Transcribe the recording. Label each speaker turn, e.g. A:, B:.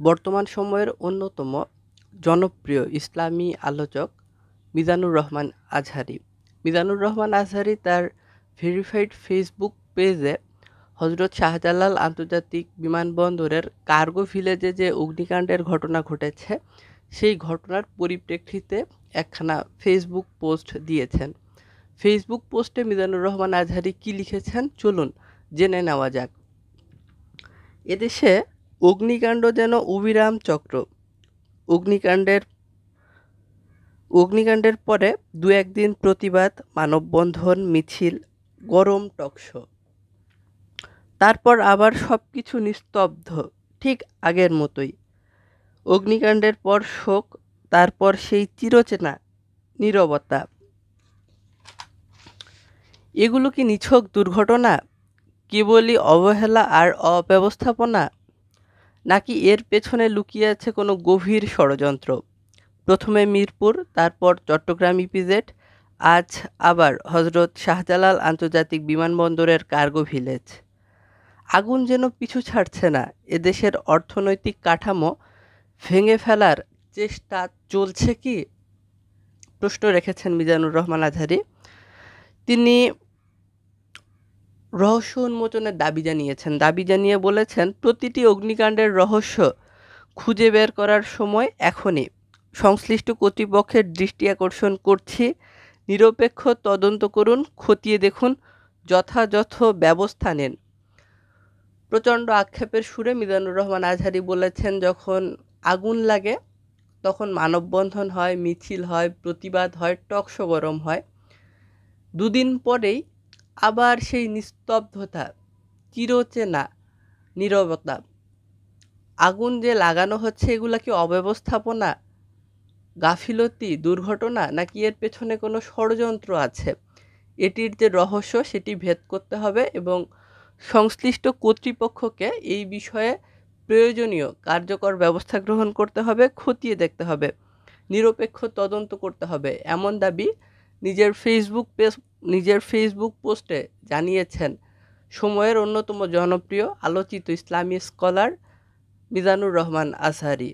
A: বর্তমান সময়ের অন্যতম জনপ্রিয় ইসলামী আলোচক মিজানুর রহমান আজহারী। মিজানুর রহমান আজহারী তার ভেরিফাইড ফেসবুক পেজে হজরত শাহজালাল আন্তর্জাতিক বিমানবন্দরের কার্গো ভিলেজে যে অগ্নিকাণ্ডের ঘটনা ঘটেছে সেই ঘটনার পরিপ্রেক্ষিতে একখানা ফেসবুক পোস্ট দিয়েছেন। ফেসবুক পোস্টে মিজানুর রহমান আজহারী কী লিখেছেন চলুন জেনে নেওয়া যাক। এদেশে অগ্নিকাণ্ড যেন অবিরাম চক্র। অগ্নিকাণ্ডের পরে দু একদিন প্রতিবাদ, মানববন্ধন, মিছিল, গরম টকশো, তারপর আবার সব কিছু নিস্তব্ধ, ঠিক আগের মতোই। অগ্নিকাণ্ডের পর শোক, তারপর সেই চিরচেনা নীরবতা। এগুলো কি নিছক দুর্ঘটনা, কেবলই অবহেলা আর অব্যবস্থাপনা, নাকি এর পেছনে লুকিয়ে আছে কোনো গভীর ষড়যন্ত্র? প্রথমে মিরপুর, তারপর চট্টগ্রাম ইপিজেড, আজ আবার হজরত শাহজালাল আন্তর্জাতিক বিমানবন্দরের কার্গো ভিলেজ। আগুন যেন পিছু ছাড়ছে না। এদেশের অর্থনৈতিক কাঠামো ভেঙে ফেলার চেষ্টা চলছে কি, প্রশ্ন রেখেছেন মিজানুর রহমান আজহারী। তিনি রহস্য উন্মোচনের দাবি জানিয়ে বলেছেন, প্রতিটি অগ্নিকাণ্ডের রহস্য খুঁজে বের করার সময় এখনই। সংশ্লিষ্ট কর্তৃপক্ষের দৃষ্টি আকর্ষণ করছি, নিরপেক্ষ তদন্ত করুন, খতিয়ে দেখুন, যথাযথ ব্যবস্থা নেন। প্রচণ্ড আক্ষেপের সুরে মিজানুর রহমান আজহারী বলেছেন, যখন আগুন লাগে তখন মানববন্ধন হয়, মিছিল হয়, প্রতিবাদ হয়, টকশো গরম হয়। দুদিন পরেই আবার সেই নিস্তব্ধতা, চিরচেনা নীরবতা। আগুন যে লাগানো হচ্ছে এগুলা কি অব্যবস্থাপনা, গাফিলতি, দুর্ঘটনা, নাকি এর পেছনে কোনো ষড়যন্ত্র আছে? এটির যে রহস্য সেটি ভেদ করতে হবে এবং সংশ্লিষ্ট কর্তৃপক্ষকে এই বিষয়ে প্রয়োজনীয় কার্যকর ব্যবস্থা গ্রহণ করতে হবে, খতিয়ে দেখতে হবে, নিরপেক্ষ তদন্ত করতে হবে, এমন দাবি নিজের ফেসবুক পোস্টে জানিয়েছেন সময়ের অন্যতম জনপ্রিয় আলোচিত ইসলামী স্কলার মিজানুর রহমান আজহারী।